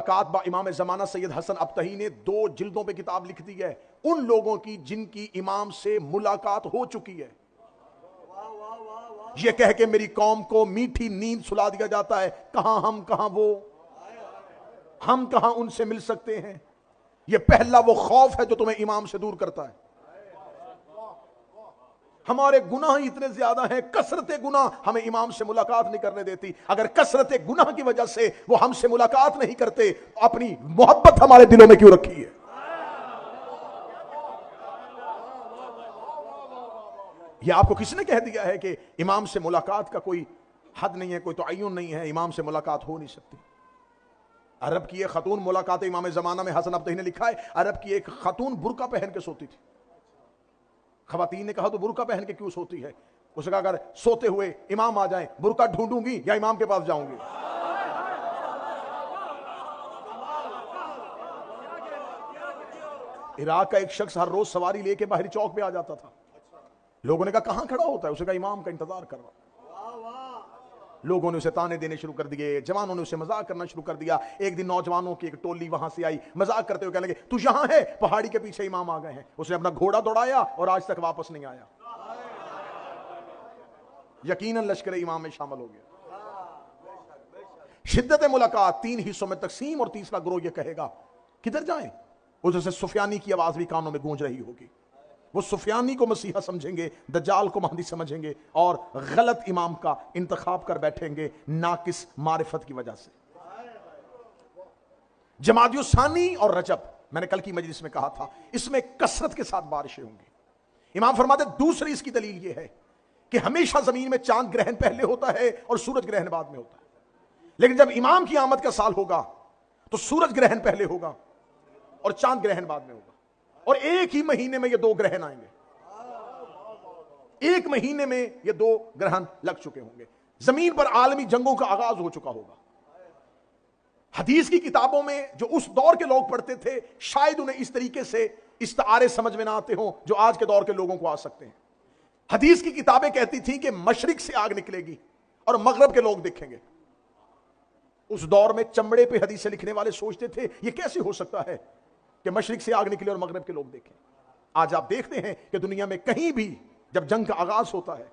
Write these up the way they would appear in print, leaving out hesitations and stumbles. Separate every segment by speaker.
Speaker 1: मुलाकात इमाम ज़माना सैयद हसन अबतही ने 2 जिल्दों पे किताब लिख दी है उन लोगों की जिनकी इमाम से मुलाकात हो चुकी है। यह कह के मेरी कौम को मीठी नींद सुला दिया जाता है, कहां हम कहां वो, हम कहां उनसे मिल सकते हैं। यह पहला वो खौफ है जो तुम्हें इमाम से दूर करता है। हमारे गुनाह इतने ज्यादा हैं, कसरत गुनाह हमें इमाम से मुलाकात नहीं करने देती। अगर कसरत गुनाह की वजह से वो हमसे मुलाकात नहीं करते, अपनी मोहब्बत हमारे दिलों में क्यों रखी है? यह आपको किसने कह दिया है कि इमाम से मुलाकात का कोई हद नहीं है, कोई तय्युन नहीं है, इमाम से मुलाकात हो नहीं सकती? अरब की एक खातून मुलाकात इमाम ज़माना में हसन अबतही ने लिखा है, अरब की एक खातून बुर्का पहन के सोती थी। खवातीन ने कहा तो बुर्का पहन के क्यों सोती है? उसने कहा अगर सोते हुए इमाम आ जाएं, बुर्का ढूंढूंगी या इमाम के पास जाऊंगी। इराक का एक शख्स हर रोज सवारी लेके बाहरी चौक पे आ जाता था। लोगों ने कहा कहां खड़ा होता है? उसने कहा इमाम का इंतजार कर रहा। लोगों ने उसे ताने देने शुरू कर दिए, जवानों ने उसे मजाक करना शुरू कर दिया। एक दिन नौजवानों की एक टोली वहां से आई, मजाक करते हुए कहने लगे तू यहां है, पहाड़ी के पीछे इमाम आ गए हैं। उसने अपना घोड़ा दौड़ाया और आज तक वापस नहीं आया। यकीनन लश्कर इमाम में शामिल हो गया। शिद्दत मुलाकात 3 हिस्सों में तकसीम, और तीसरा ग्रोह यह कहेगा किधर जाएं? उधर से सुफियानी की आवाज भी कानों में गूंज रही होगी। वो सुफियानी को मसीहा समझेंगे, दज्जाल को महदी समझेंगे और गलत इमाम का इंतखाब कर बैठेंगे नाकिस मारिफत की वजह से। जमादियुस्सानी और रजब, मैंने कल की मजलिस में कहा था, इसमें कसरत के साथ बारिशें होंगी। इमाम फरमाते दूसरी इसकी दलील यह है कि हमेशा जमीन में चांद ग्रहण पहले होता है और सूरज ग्रहण बाद में होता है, लेकिन जब इमाम की आमद का साल होगा तो सूरज ग्रहण पहले होगा और चांद ग्रहण बाद में होगा, और एक ही महीने में ये 2 ग्रहण आएंगे। एक महीने में ये 2 ग्रहण लग चुके होंगे। जमीन पर आलमी जंगों का आगाज हो चुका होगा। हदीस की किताबों में जो उस दौर के लोग पढ़ते थे, शायद उन्हें इस तरीके से इस्तारे समझ में ना आते हो जो आज के दौर के लोगों को आ सकते हैं। हदीस की किताबें कहती थी कि मशरिक से आग निकलेगी और मगरब के लोग देखेंगे। उस दौर में चमड़े पे हदीसें लिखने वाले सोचते थे ये कैसे हो सकता है कि मशरिक से आग निकले और मगरब के लोग देखें। आज आप देखते हैं कि दुनिया में कहीं भी जब जंग का आगाज होता है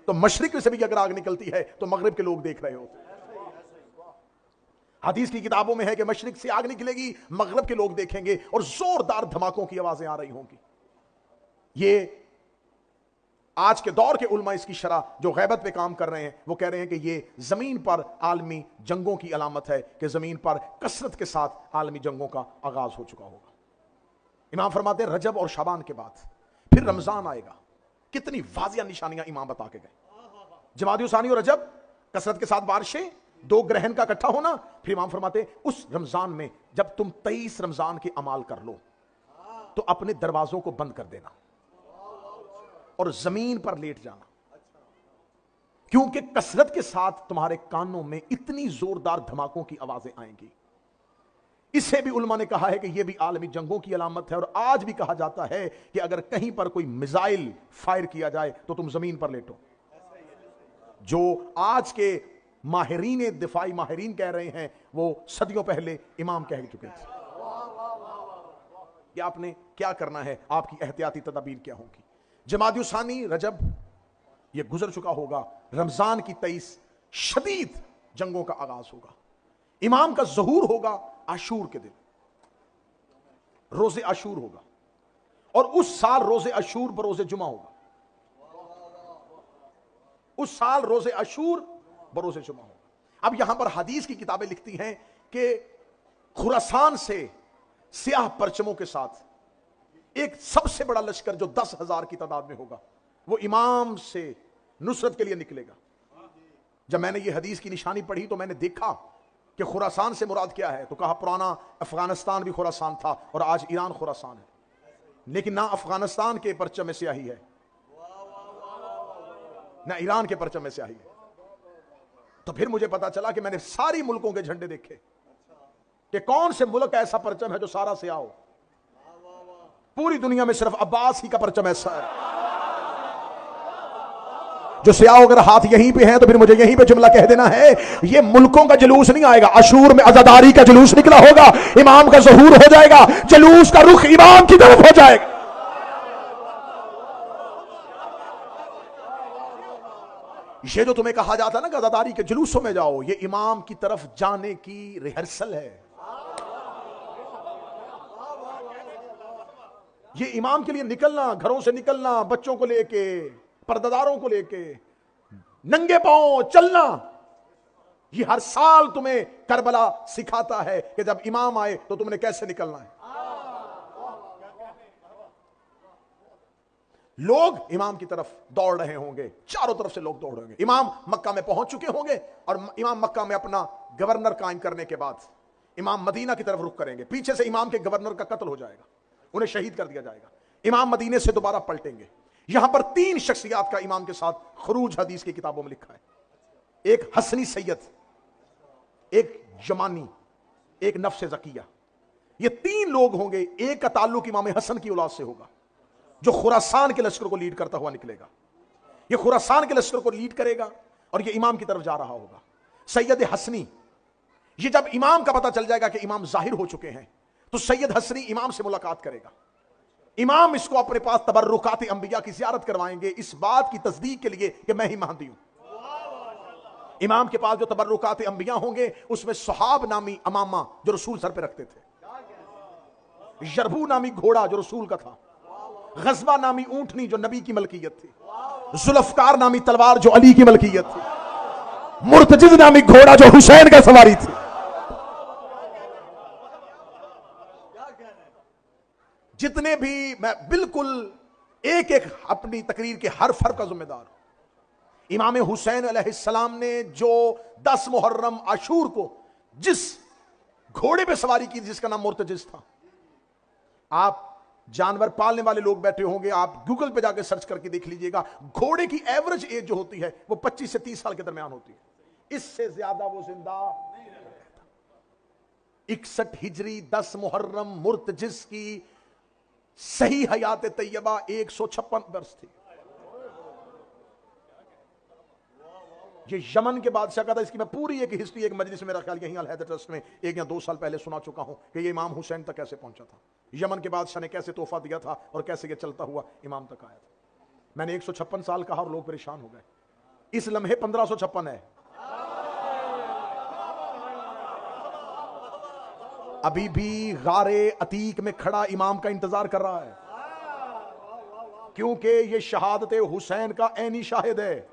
Speaker 1: तो मशरिक से भी अगर आग निकलती है तो मगरब के लोग देख रहे होते हैं। हदीस की किताबों में है कि मशरिक से आग निकलेगी, मगरब के लोग देखेंगे और जोरदार धमाकों की आवाजें आ रही होंगी। ये आज के दौर के उलमा इसकी शरह जो गैबत पे काम कर रहे हैं वो कह रहे हैं कि ये जमीन पर आलमी जंगों की अलामत है कि जमीन पर कसरत के साथ आलमी जंगों का आगाज हो चुका होगा। इमाम फरमाते हैं रजब और शाबान के बाद फिर रमजान आएगा। कितनी वाजिया निशानियां इमाम बता के गए। जमादियुस्सानी और रजब, कसरत के साथ बारिशें, 2 ग्रहण का इकट्ठा होना। फिर इमाम फरमाते उस रमजान में जब तुम 23 रमजान के अमाल कर लो तो अपने दरवाजों को बंद कर देना और जमीन पर लेट जाना, क्योंकि कसरत के साथ तुम्हारे कानों में इतनी जोरदार धमाकों की आवाजें आएंगी। इससे भी उलमा ने कहा है कि यह भी आलमी जंगों की अलामत है। और आज भी कहा जाता है कि अगर कहीं पर कोई मिसाइल फायर किया जाए तो तुम जमीन पर लेटो। जो आज के माहिरीन दिफाई माहिरीन कह रहे हैं वो सदियों पहले इमाम कह चुके थे। कि आपने क्या करना है, आपकी एहतियाती तदाबीर क्या होगी। जमादियुस्सानी रजब यह गुजर चुका होगा। रमजान की 23 शदीद जंगों का आगाज होगा। इमाम का ज़हूर होगा आशूर के दिन, रोजे आशूर होगा, और उस साल रोजे आशूर बरोजे जुमा होगा। उस साल रोजे आशूर बरोजे जुमा होगा। अब यहां पर हदीस की किताबें लिखती हैं कि खुरासान से सियाह परचमों के साथ एक सबसे बड़ा लश्कर जो 10,000 की तादाद में होगा वो इमाम से नुसरत के लिए निकलेगा। जब मैंने ये हदीस की निशानी पढ़ी तो मैंने देखा कि खुरासान से मुराद क्या है, तो कहा पुराना अफगानिस्तान भी खुरासान था और आज ईरान खुरासान है, लेकिन ना अफगानिस्तान के परचम में स्याही है ना ईरान के परचम में स्याही है। तो फिर मुझे पता चला कि मैंने सारी मुल्कों के झंडे देखे कि कौन से मुल्क ऐसा परचम है जो सारा स्याह हो। पूरी दुनिया में सिर्फ अब्बास ही का परचम ऐसा है। जो से आओ, अगर हाथ यहीं पे हैं तो फिर मुझे यहीं पे जुमला कह देना है। ये मुल्कों का जुलूस नहीं आएगा, अशूर में अज़ादारी का जुलूस निकला होगा, इमाम का ज़हूर हो जाएगा, जुलूस का रुख इमाम की तरफ हो जाएगा। ये जो तुम्हें कहा जाता है ना अज़ादारी के जुलूसों में जाओ, ये इमाम की तरफ जाने की रिहर्सल है। ये इमाम के लिए निकलना, घरों से निकलना, बच्चों को लेके, पर्दादारों को लेके, नंगे पांव चलना, ये हर साल तुम्हें करबला सिखाता है कि जब इमाम आए तो तुमने कैसे निकलना है। लोग इमाम की तरफ दौड़ रहे होंगे, चारों तरफ से लोग दौड़ रहे होंगे। इमाम मक्का में पहुंच चुके होंगे और इमाम मक्का में अपना गवर्नर कायम करने के बाद इमाम मदीना की तरफ रुख करेंगे। पीछे से इमाम के गवर्नर का कत्ल हो जाएगा, उन्हें शहीद कर दिया जाएगा। इमाम मदीने से दोबारा पलटेंगे। यहां पर 3 शख्सियत का इमाम के साथ खरूज हदीस की किताबों में लिखा है। एक हसनी सैयद, एक जमानी, एक नफ्स जकिया। ये 3 लोग होंगे। एक का ताल्लुक इमाम हसन की औलाद से होगा, जो खुरासान के लश्कर को लीड करता हुआ निकलेगा। ये खुरासान के लश्कर को लीड करेगा और ये इमाम की तरफ जा रहा होगा। सैयद हसनी, ये जब इमाम का पता चल जाएगा कि इमाम जाहिर हो चुके हैं तो सैयद हसनी इमाम से मुलाकात करेगा। इमाम इसको अपने पास तबर्रुकात अंबिया की ज़ियारत करवाएंगे, इस बात की तस्दीक के लिए कि मैं ही महदी हूं। इमाम के पास जो तबर्रुकात अंबिया होंगे उसमें सुहाब नामी अमामा जो रसूल सर पे रखते थे, यरबू नामी घोड़ा जो रसूल का था, गज़वा नामी ऊंटनी जो नबी की मलकियत थी, जुल्फकार नामी तलवार जो अली की मलकियत थी, मुर्तजिज नामी घोड़ा जो हुसैन का सवारी थी। जितने भी, मैं बिल्कुल एक एक अपनी तकरीर के हर फर्क का जिम्मेदार हूं। इमाम हुसैन अलैहिस्सलाम ने जो 10 मुहर्रम आशूर को जिस घोड़े पे सवारी की जिसका नाम मुर्तजिज था, आप जानवर पालने वाले लोग बैठे होंगे, आप गूगल पे जाके सर्च करके देख लीजिएगा, घोड़े की एवरेज एज जो होती है वो 25 से 30 साल के दरमियान होती है। इससे ज्यादा वो जिंदा नहीं रहता। 61 हिजरी 10 मुहर्रम मुर्तजिज की सही हयात तैयबा 156 वर्ष थी। ये यमन के बादशाह का था। इसकी मैं पूरी एक हिस्ट्री एक मजलिस में, मेरा ख्याल यहीं अल हैदर ट्रस्ट में 1 या 2 साल पहले सुना चुका हूं कि ये इमाम हुसैन तक कैसे पहुंचा था, यमन के बादशाह ने कैसे तोहफा दिया था और कैसे ये चलता हुआ इमाम तक आया था। मैंने 156 साल कहा और लोग परेशान हो गए। इस लम्हे 1556 है। अभी भी गारे अतीक में खड़ा इमाम का इंतजार कर रहा है, क्योंकि ये शहादत हुसैन का ऐनी शाहिद है।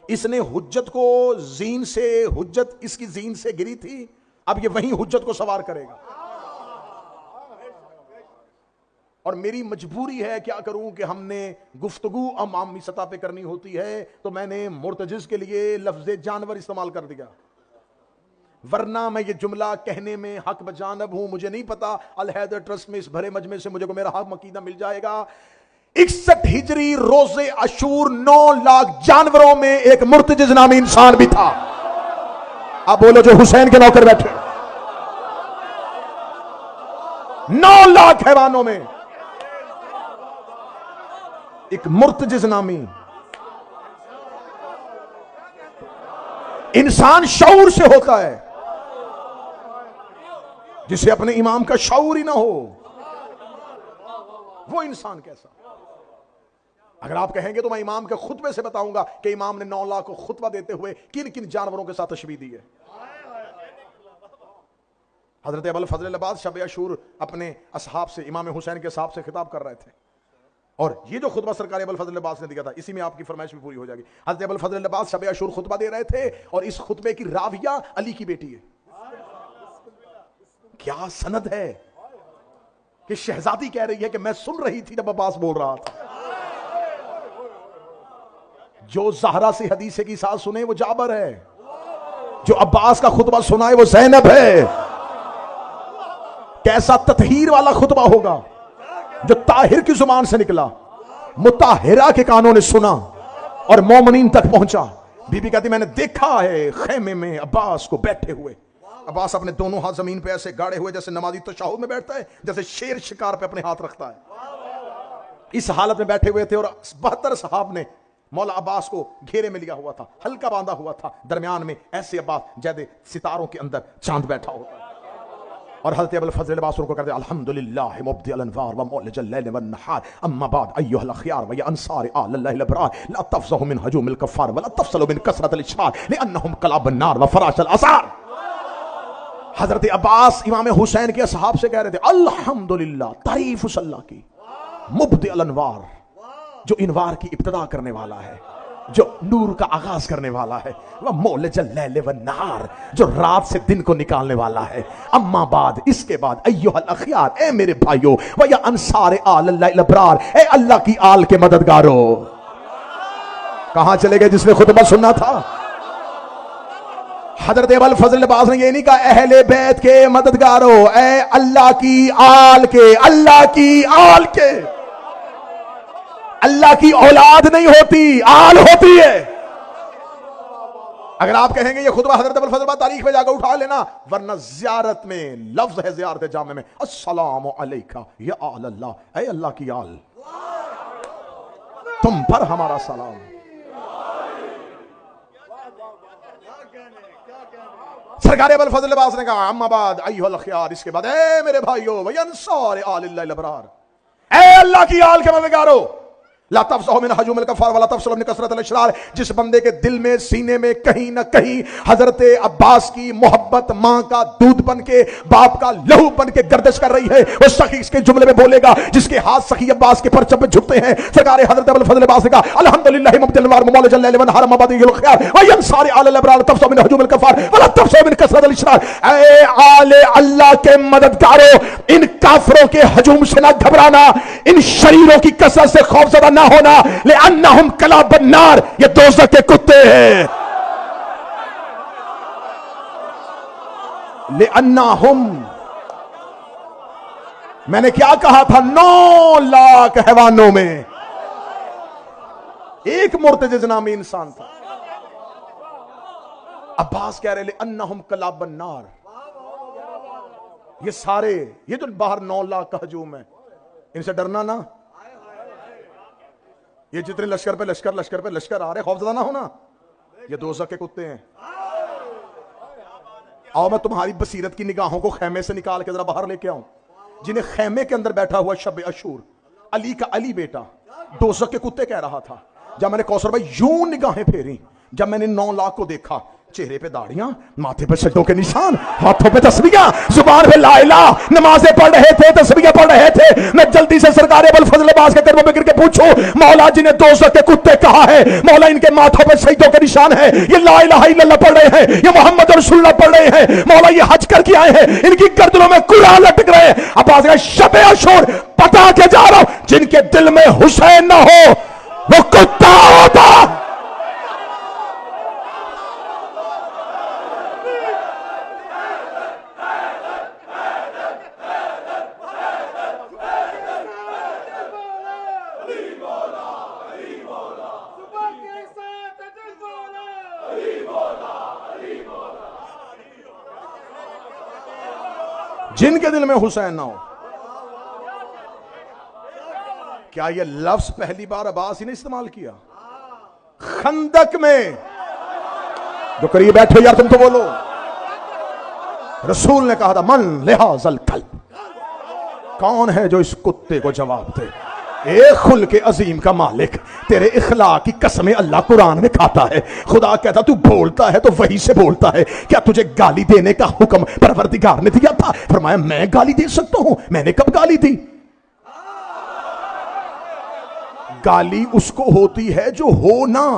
Speaker 1: इसने हुज्जत को जीन से, हुज्जत इसकी जीन से गिरी थी, अब ये वहीं हुज्जत को सवार करेगा। और मेरी मजबूरी है, क्या करूं कि हमने गुफ्तगू आमी सतह पे करनी होती है तो मैंने मुर्तजिज के लिए लफ्ज़ जानवर इस्तेमाल कर दिया, वरना मैं ये जुमला कहने में हक बजानब हूं। मुझे नहीं पता अल हैदर ट्रस्ट में इस भरे मजमे से मुझे को मेरा हक मकीदा मिल जाएगा। 61 हिजरी रोजे अशूर 9 लाख जानवरों में एक मुर्तजिज नामी इंसान भी था। अब बोलो जो हुसैन के नौकर बैठे, 9 लाख हैवानों में एक मुर्तजिज नामी इंसान शऊर से होता है, जिसे अपने इमाम का शऊर ही ना हो, वो इंसान कैसा। अगर आप कहेंगे तो मैं इमाम के खुतबे से बताऊंगा कि इमाम ने 9 लाख को खुतबा देते हुए किन किन जानवरों के साथ तशबीह दी है। हजरत अबुल फजल अब्बास शब अशूर अपने असहाब से, इमाम हुसैन के असहाब से खिताब कर रहे थे, और ये जो खुतबा सरकार अबुल फजल अब्बास ने दिया था, इसी में आपकी फरमाइश भी पूरी हो जाएगी। हजरत अबुल फजल अब्बास शब अशूर खुतबा दे रहे थे और इस खुतबे की राविया अली की बेटी है। क्या सनद है कि शहजादी कह रही है कि मैं सुन रही थी जब अब्बास बोल रहा था। जो ज़हरा से हदीसे की साथ सुने वो जाबर है, जो अब्बास का खुतबा सुनाए वो ज़ैनब है। कैसा ततहीर वाला खुतबा होगा जो ताहिर की जुबान से निकला, मुताहिरा के कानों ने सुना और मोमिनीन तक पहुंचा। बीबी कहती मैंने देखा है खेमे में अब्बास को बैठे हुए, अब्बास अपने दोनों हाथ जमीन पे ऐसे गाड़े हुए जैसे नमाजी तशहुद में बैठता है, जैसे शेर शिकार पे अपने हाथ रखता है। इस हालत में बैठे हुए थे और 72 सहाब ने मौला अब्बास को घेरे में लिया हुआ था, हल्का बांधा हुआ था, दरमियान में ऐसे अब्बास जैसे सितारों के अंदर चांद बैठा होता है। और हज़रत अबुल फज़ल अब्बास को करते अल्हम्दुलिल्लाह मुब्दिअल अनवार व मौलिजल लैल वन नहार अम्मा बाद अय्युहल अखयार व या अंसार अल्लाह अबरार ला तफज़हु मिन हजूमिल कफ़ार व ला तफसलु मिन कसरतिल इशरार लिअन्नहुम कलाबुन नार व फराशल असार। हज़रत अब्बास इमाम हुसैन के असहाब से कह रहे थे अल्हम्दुलिल्लाह, तारीफ उस अल्लाह की, मुब्दिअल अनवार, जो इनवार की इब्तिदा करने वाला है, जो नूर का आगाज करने वाला है, वह मौलिजल लैल वन नहार, जो रात से दिन को निकालने वाला है। अम्मा बाद, इसके बाद अय्युहल अखयार, ए मेरे भाइयों, व या अंसार अल्लाह अबरार, ए अल्लाह की आल के मददगारों। कहां चले गए जिसने खुतबा सुनना था? हजरत अबुल फजल अब्बास ने ये नहीं कहा अहले बैत के मददगारों, ए अल्लाह की आल के, अल्लाह की आल के। अल्लाह की औलाद नहीं होती, आल होती है। अगर आप कहेंगे ये खुतबा हजरत अबुल फजल अब्बास तारीख में जाकर उठा लेना, वरना जियारत में लफ्ज है, जियारत जामे में अस्सलामु अलैका या आल अल्लाह, ऐ अल्लाह की आल, तुम पर हमारा सलाम। सरकार अबुल फजल अब्बास ने कहा अम्मा बाद अय्युहल अखयार, इसके बाद ए मेरे भाइयों, व अंसार अल्लाह अबरार, ए अल्लाह की आल के मददगारों, ला तफज़हु मिन हजूमिल कफ़ार व ला तफसलु मिन कसरतिल इशरार। जिस बंदे के दिल में, सीने में कहीं ना कहीं हजरत अब्बास की मोहब्बत मां का दूध बन के, बाप का लहू बन के गर्दिश कर रही है, वो सखी इसके जुमले में बोलेगा जिसके हाथ सखी अब्बास के परचम पे झुकते हैं। सरकार हजरत अबुल फजल अब्बास ने कहा अल्हम्दुलिल्लाह मुब्दिअल अनवार मौलिजल लैल वन नहार अम्मा बाद अय्युहल अखयार व अंसार अल्लाह अबरार तफज़हु मिन हजूमिल कफ़ार व ला तफसलु मिन कसरतिल इशरार। ऐ आले अल्लाह के मददगारों, इन काफिरों के हजूम से ना घबराना, इन शरीरों की कसरत से खौफजदा ना होना, लिअन्नहुम कलाबुन नार, ये दोज़ख के कुत्ते हैं। लिअन्नहुम, मैंने क्या कहा था, 9 लाख हैवानों में एक मुर्तजिज नामी इंसान था। अब्बास कह रहे लिअन्नहुम कलाबुन नार, ये सारे, ये जो बाहर 9 लाख का हजूम है, इनसे डरना ना। ये जितने लश्कर पे लश्कर, लश्कर पे लश्कर आ रहे, खौफजदा ना होना, ये दोज़ख के कुत्ते हैं। आओ मैं तुम्हारी बसीरत की निगाहों को खैमे से निकाल के जरा बाहर लेके आऊं। जिन्हें खैमे के अंदर बैठा हुआ शब अशूर, अली का अली बेटा, दोज़ख के कुत्ते कह रहा था। जब मैंने कौसर भाई यूं निगाहें फेरी, जब मैंने 9 लाख को देखा, चेहरे पे दाढ़ियां, माथे पे सजदों के निशान, हाथों पे तस्बीहां, जुबान पे ला इलाह, नमाजें पढ़ रहे थे, तस्बीहां पढ़ रहे थे। मैं जल्दी से सरकार अबुल फजल अब्बास के कदमों में गिर के पूछूं, मौला जिन्हें दोज़ख के कुत्ते कहा है, मौला इनके माथों पे सजदों के निशान है, ये ला इलाहा इल्लल्लाह पढ़ रहे हैं, ये मोहम्मद रसूलुल्लाह पढ़ रहे हैं, मौला ये हज करके आए हैं, इनकी गर्दनों में कुरान लटक रहे हैं। अब्बास का शब अशूर पता के जा रहा हूं, जिनके दिल में हुसैन ना हो वो कुत्ता होता। जिनके दिल में हुसैन ना हो। क्या यह लफ्ज पहली बार अब्बास ही ने इस्तेमाल किया? खंदक में, जो करीब बैठे यार तुम तो बोलो, रसूल ने कहा था मन लिहाजल कल्ब, कौन है जो इस कुत्ते को जवाब दे? ए खुल के अजीम का मालिक, तेरे इखलाक की कसमें अल्लाह कुरान में खाता है। खुदा कहता तू बोलता है तो वही से बोलता है, क्या तुझे गाली देने का हुक्म परवरदिगार ने दिया था? फरमाया मैं गाली दे सकता हूं, मैंने कब गाली दी? गाली उसको होती है जो हो ना।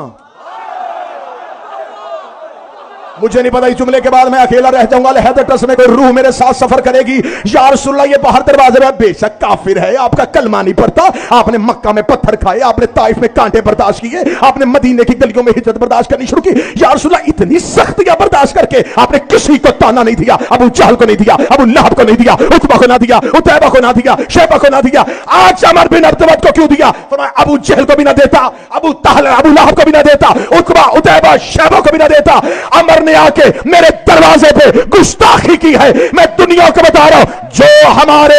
Speaker 1: मुझे नहीं पता इस जुमले के बाद मैं अकेला रह जाऊंगा, लिहाजा ट्रस्ट में कोई रूह मेरे साथ सफर करेगी। या रसूलल्लाह ये बाहर दरवाजे में बेशक काफिर है, आपका कलमा नहीं पड़ता, आपने मक्का में पत्थर खाए, आपने ताइफ में कांटे बर्दाश्त किए, आपने मदीने की गलियों में हिजरत बर्दाश्त करनी शुरू की। या रसूलल्लाह इतनी सख्तियां बर्दाश्त करके आपने किसी को ताना नहीं दिया, अबू जहल को नहीं दिया, अबू लहब को नहीं दिया, उतबा को ना दिया, उतैबा को ना दिया, शैबा को ना दिया, आज अमर बिन अब्दुल्लाह को क्यों दिया? फरमाया अबू जहल को भी ना देता, अबू तहल अबू लहब को भी ना देता, उतबा उतैबा शैबा को भी ना देता। अमर आके मेरे दरवाजे पे गुस्ताखी की है। मैं दुनिया को बता रहा हूं, जो हमारे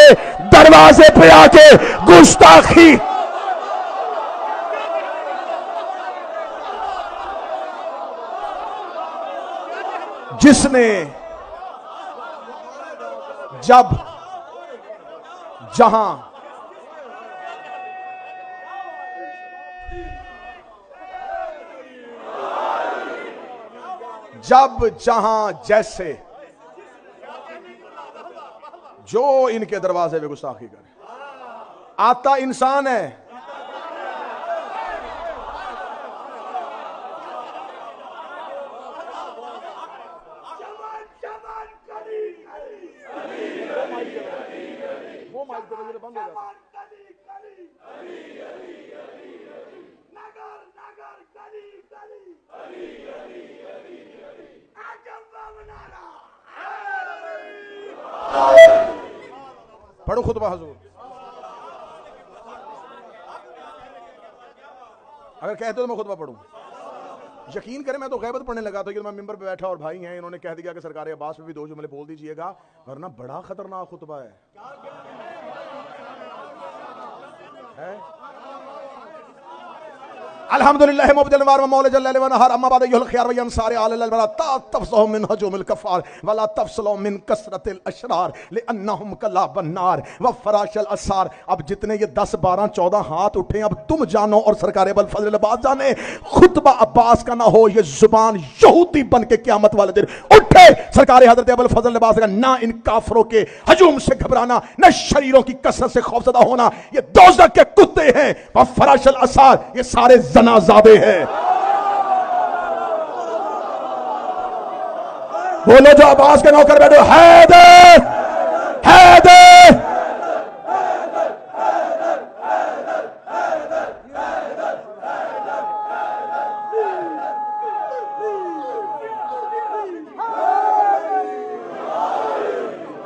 Speaker 1: दरवाजे पे आके गुस्ताखी, जिसने जब जहां जब जहां जैसे जो इनके दरवाजे पे गुस्ताखी करे, आता इंसान है, पढ़ो खुतबा हुजूर। अगर कहते हो तो मैं खुतबा पढ़ूं। यकीन करें मैं तो गैबत पढ़ने लगा था कि मैं मिंबर पे बैठा और भाई हैं, इन्होंने कह दिया कि सरकार अब्बास पे भी दो जुमले बोल दीजिएगा, वरना बड़ा खतरनाक खुतबा है। अल्हम्दुलिल्लाह मुब्दिल वार मौला जल्ल व नहर अम्मा बाद युल खियार व यंसार अल बला तफसहु मिन हजुमिल कफार वला तफसलु मिन कसरतिल अशरार लिअन्नहुम कला बन्नार व फराशल असार। अब जितने ये 10 12 14 हाथ उठे, अब तुम जानो और सरकार अबुल फजल अब्बास जाने, खुतबा अब्बास का ना हो ये जुबान यहूदी बन के क़यामत वाले दिन उठे। सरकार हजरत अबुल फजल अब्बास का ना इन काफरों के हजूम से घबराना, न शरीरों की कसरत से खौफजदा होना, ये दोज़ख के कुत्ते हैं। व फराशल असार, ये सारे जनाज़ादे हैं। बोलो जो अब्बास के नौकर बैठो, हैदर हैदर।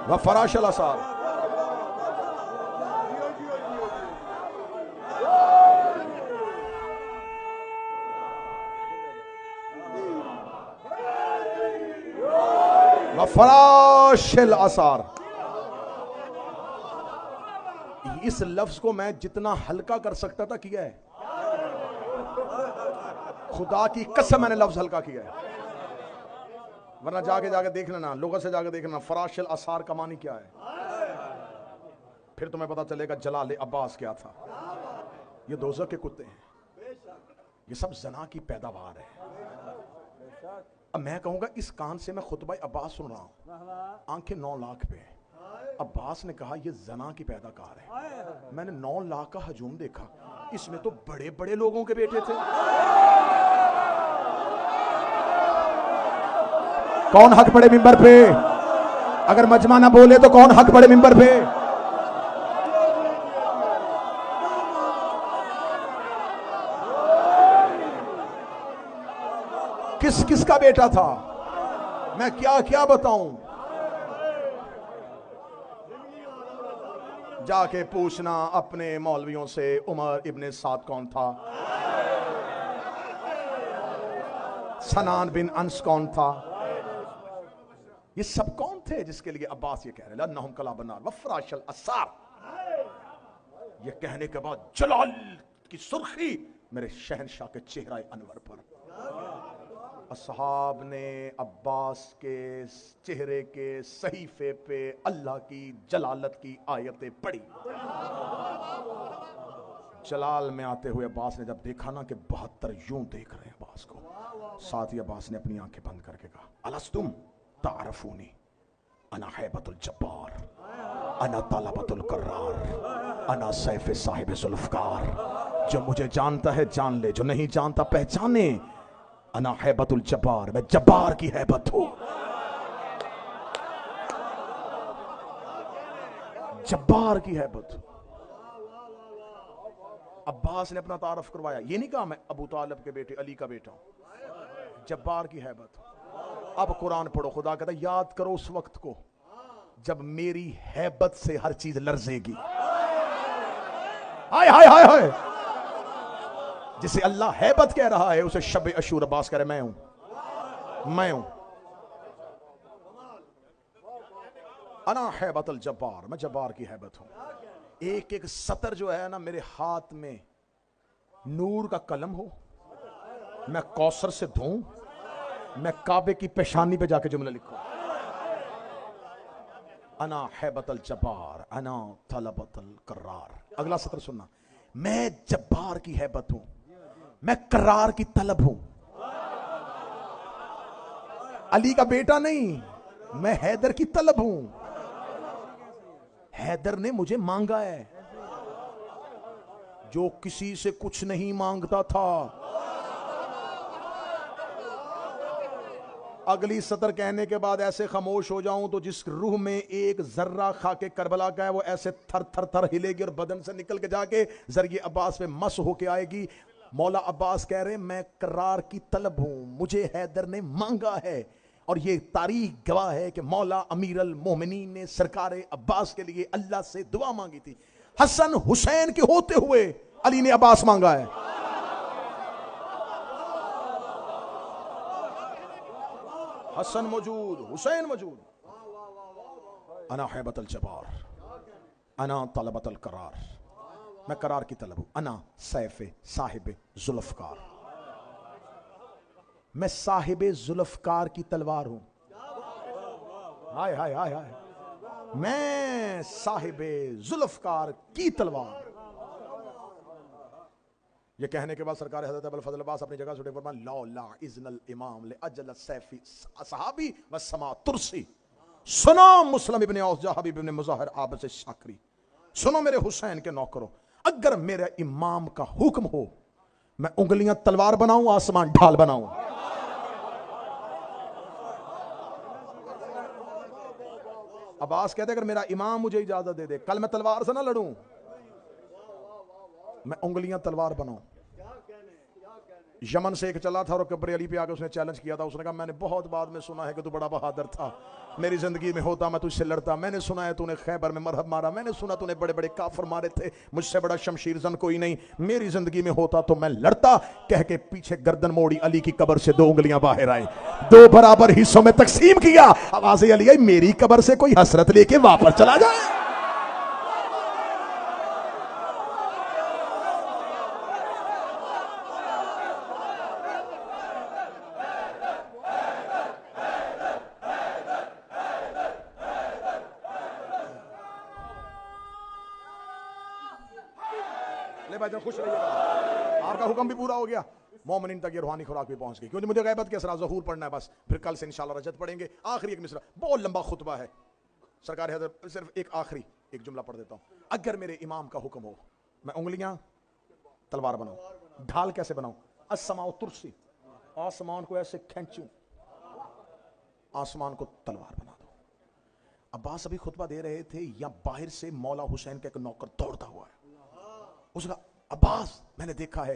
Speaker 1: व फराशल असार, फराशिल असार। इस लफ्ज को मैं जितना हल्का कर सकता था किया है, खुदा की कसम मैंने लफ्ज हल्का किया है, वरना जाके देख लेना, लोगों से जाके देख लेना फराशिल असार का मानी क्या है, फिर तुम्हें पता चलेगा जलाल अब्बास क्या था। ये दोज़ख के कुत्ते हैं, ये सब जना की पैदावार है। अब मैं कहूंगा इस कान से मैं खुतबा अब्बास सुन रहा हूं, आंखें 9 लाख पे। अब्बास ने कहा ये जना की पैदाकार है। मैंने 9 लाख का हजूम देखा, इसमें तो बड़े बड़े लोगों के बेटे थे। कौन हक पड़े मिंबर पे? अगर मजमा ना बोले तो कौन हक पड़े मिंबर पे? किस किस का बेटा था, मैं क्या क्या बताऊं? जाके पूछना अपने मौलवियों से उमर इब्ने साद कौन था, सनान बिन अंस कौन था, ये सब कौन थे जिसके लिए अब्बास ये कह रहे लन्नहुम कला बनार व फराशल असार। ये कहने के बाद जलाल की सुर्खी मेरे शहनशाह के चेहरा अनवर पर। असहाब ने अब्बास के चेहरे के सहीफे पे अल्लाह की जलालत की आयतें पढ़ी। जलाल में आते हुए अब्बास ने जब देखा ना कि 72 यूं देख रहे हैं अब्बास को, साथ ही अब्बास ने अपनी आंखें बंद करके कहा अलस्तुम तारफूनी अना हैबतुल जब्बार अना तलबतुल कर्रार अना सैफ साहिब जुल्फकार। जो मुझे जानता है जान ले, जो नहीं जानता पहचाने। अना हैबतुल जब्बार, मैं जब्बार की हैबत हूं। जब्बार की हैबत। अब्बास ने अपना तारफ करवाया, ये नहीं कहा मैं अबू तालिब के बेटे अली का बेटा हूं, जब्बार की हैबत। अब कुरान पढ़ो, खुदा कहता याद करो उस वक्त को जब मेरी हैबत से हर चीज लर्जेगी। हाय हाय हाय हाय। जिसे अल्लाह हैबत कह रहा है उसे शब अशूर अब्बास कह रहे मैं हूं, मैं हूं। अना हैबतुल जब्बार, मैं जब्बार की हैबत हूं। एक एक सतर जो है ना मेरे हाथ में नूर का कलम हो, मैं कौसर से धोऊं, मैं काबे की पेशानी पे जाके जुमला लिखूं, अना हैबतल जब्बार अना तलबतल करार। अगला सत्र सुनना, मैं जब्बार की हैबत हूं, मैं करार की तलब हूं। अली का बेटा नहीं, मैं हैदर की तलब हूं। हैदर ने मुझे मांगा है, जो किसी से कुछ नहीं मांगता था। अगली सतर कहने के बाद ऐसे खामोश हो जाऊं तो जिस रूह में एक जर्रा खाके करबला का है वो ऐसे थर थर थर हिलेगी और बदन से निकल के जाके जरिए अब्बास पे मस होके आएगी। मौला अब्बास कह रहे मैं करार की तलब हूं, मुझे हैदर ने मांगा है। और ये तारीख गवाह है कि मौला अमीर अल मोमिनीन ने सरकार अब्बास के लिए अल्लाह से दुआ मांगी थी। हसन हुसैन के होते हुए अली ने अब्बास मांगा है। हसन मौजूद, हुसैन मौजूद। अना हैबतल जब्बार अना तलबतल करार, मैं करार की तलब हूं। अना सैफ साहिब जुल्फकार, मैं साहिब जुल्फकार की तलवार हूं। हाय हाय हाय हाय, मैं साहिब जुल्फकार की तलवार। ये कहने के बाद सरकार हज़रत अबुल फज़ल अब्बास अपनी जगह से उठे, फरमाया लौला इज़्नल इमाम ले अजल सैफी सहाबी व समा तुरसी। सुनो मुस्लिम इब्ने औस जहाबी इब्ने मुज़ाहिर आबस शाकरी, सुनो मेरे हुसैन के नौकरों, अगर मेरे इमाम का हुक्म हो मैं उंगलियां तलवार बनाऊं, आसमान ढाल बनाऊं। अब्बास कहते अगर मेरा इमाम मुझे इजाजत दे दे, कल मैं तलवार से ना लड़ूं, मैं उंगलियां तलवार बनाऊं। यमन से एक चला था और कब्र अली पे आकर उसने चैलेंज किया था। उसने कहा मैंने बहुत बाद में सुना है कि तू बड़ा बहादुर था, मेरी जिंदगी में होता मैं तुझसे लड़ता। मैंने सुना है तूने खैबर में मरहब मारा, मैंने सुना तूने बड़े बड़े काफिर मारे थे, मुझसे बड़ा शमशीर जन कोई नहीं, मेरी जिंदगी में होता तो मैं लड़ता। कह के पीछे गर्दन मोड़ी, अली की कब्र से दो उंगलियां बाहर आई, दो बराबर हिस्सों में तकसीम किया। आवाज़ अली आई, मेरी कब्र से कोई हसरत लेके वापस चला जाए। खुश रहिएगा, आपका हुक्म भी पूरा हो गया, मोमिनीन तक ये रूहानी खुराक भी पहुंच गई। क्योंकि मुझे गैबत के असरा ज़हूर पढ़ना है बस, फिर कल से इंशाल्लाह रजत पढ़ेंगे। आखिरी एक मिसरा, बहुत लंबा खुतबा है सरकार हज़रत, सिर्फ एक आखिरी एक जुमला पढ़ देता हूं। अगर मेरे इमाम का हुक्म हो मैं उंगलियां तलवार बनाऊं। ढाल कैसे बनाऊं? अस्समाउ तुरसी, आसमान को ऐसे खींचूं, आसमान को तलवार बना दो। अब्बास अभी खुतबा दे रहे थे, या बाहर से मौला हुसैन का एक नौकर दौड़ता हुआ है। उसका अब्बास मैंने देखा है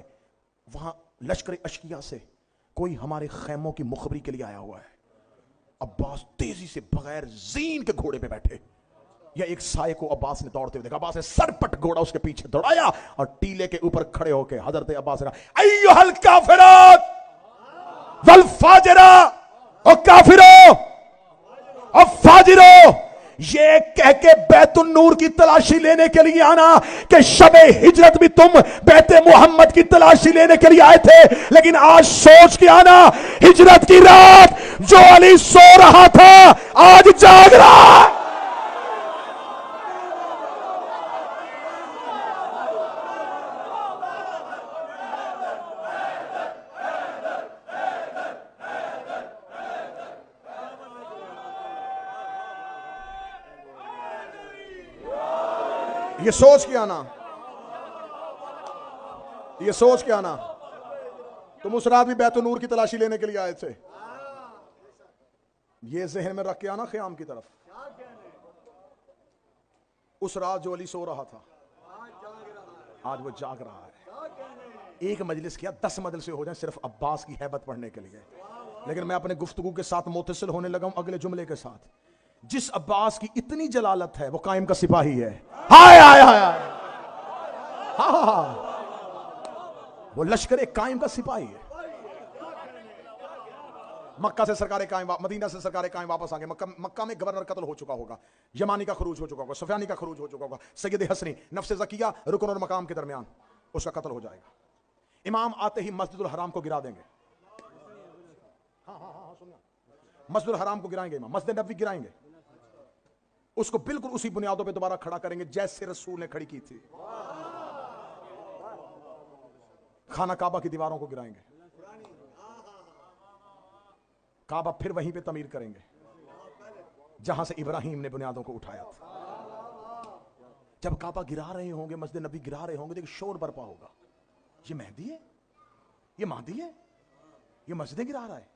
Speaker 1: वहां लश्कर अशकिया से कोई हमारे खैमों की मुखबरी के लिए आया हुआ है। अब्बास तेजी से बगैर जीन के घोड़े पे बैठे, या एक साये को अब्बास ने दौड़ते हुए देखा। अब्बास ने सरपट घोड़ा उसके पीछे दौड़ाया और टीले के ऊपर खड़े होकर हजरत अब्बास ने कहा, अय्युहल काफिरात वल फाजिरा, ओ काफिरो और फाजिरो, ये कह के बैतुन नूर की तलाशी लेने के लिए आना कि शबे हिजरत भी तुम बैते मोहम्मद की तलाशी लेने के लिए आए थे, लेकिन आज सोच के आना हिजरत की रात जो अली सो रहा था आज जाग रहा है। ये सोच के आना, ये सोच के आना तुम उस रात भी बैतुन नूर की तलाशी लेने के लिए आए थे। ये जहन में रख के आना क़याम की तरफ। उस रात जो अली सो रहा था आज वो जाग रहा है। एक मजलिस किया, 10 मजलिस हो जाए सिर्फ अब्बास की हैबत पढ़ने के लिए। लेकिन मैं अपने गुफ्तगू के साथ मुतसिल होने लगा हूं अगले जुमले के साथ। जिस अब्बास की इतनी जलालत है वो कायम का सिपाही है। हाय हाय हाय, हाँ, वो लश्कर कायम का सिपाही है। मक्का से सरकार कायम, मदीना से सरकार कायम वापस आ गए। मक्का में गवर्नर कत्ल हो चुका होगा, यमानी का खरूज हो चुका होगा, सुफियानी का खरूज हो चुका होगा, सैयद हसनी नफ्स ज़किया रुकन और मकाम के दरमियान उसका कत्ल हो जाएगा। इमाम आते ही मस्जिदुल हराम को गिरा देंगे। हाँ हाँ हाँ, मस्जिद हराम को गिराएंगे इमाम, मस्जिद नबवी गिराएंगे, उसको बिल्कुल उसी बुनियादों पे दोबारा खड़ा करेंगे जैसे रसूल ने खड़ी की थी। खाना काबा की दीवारों को गिराएंगे, काबा फिर वहीं पे तमीर करेंगे जहां से इब्राहिम ने बुनियादों को उठाया था। जब काबा गिरा रहे होंगे, मस्जिद नबी गिरा रहे होंगे, देखिए शोर बरपा होगा, ये मेहदी है, ये महदी है, ये मस्जिदें गिरा रहा है।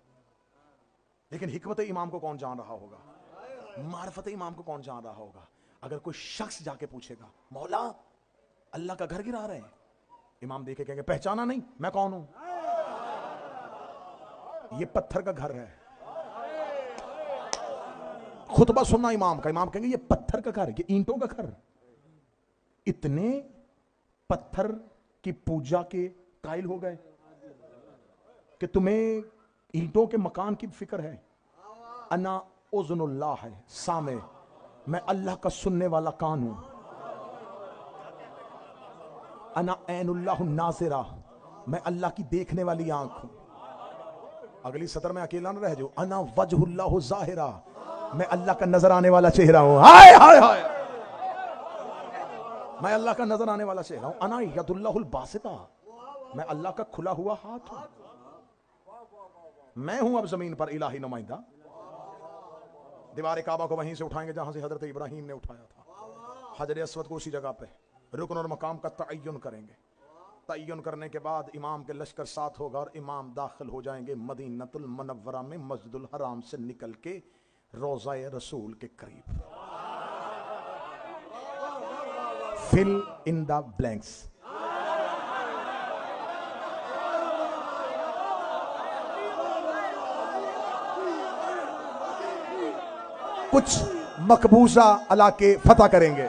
Speaker 1: लेकिन हिकमत इमाम को कौन जान रहा होगा, मार्फत इमाम को कौन जान रहा होगा। अगर कोई शख्स जाके पूछेगा मौला अल्लाह का घर गिरा रहे हैं, इमाम देखे कहेंगे पहचाना नहीं, मैं कौन हूं, ये पत्थर का घर है। खुतबा सुनना इमाम का, इमाम कहेंगे ये पत्थर का घर, ये ईंटों का घर। इतने पत्थर की पूजा के कायल हो गए कि तुम्हें ईंटों के मकान की फिक्र है। अना उज़्नुल्लाह है सामे, मैं अल्लाह का सुनने वाला कान हूं। अना ऐनुल्लाह नाज़िरा, मैं अल्लाह की देखने वाली आंख हूं। अगली सतर में अकेला न रह जाओ, अना वजहुल्लाह ज़ाहिरा, मैं अल्लाह का नजर आने वाला चेहरा हूं। हाय हाय हाय, मैं अल्लाह का नजर आने वाला चेहरा हूं। अना यदुल्लाहुल बासिता, मैं अल्लाह का खुला हुआ हाथ हूं। मैं हूं अब जमीन पर इलाही नुमाइंदा। दीवार काबा को वहीं से उठाएंगे जहां से हजरत इब्राहिम ने उठाया था। हजर अस्वद को उसी जगह पे रुकन और मकाम का तयन करेंगे। तयन करने के बाद इमाम के लश्कर साथ होगा और इमाम दाखिल हो जाएंगे मदीनतुल मुनव्वरा में, मस्जिदुल हराम से निकल के रोज़ा रसूल के करीब। Fill in the blanks. कुछ मकबूजा इलाके फतह करेंगे।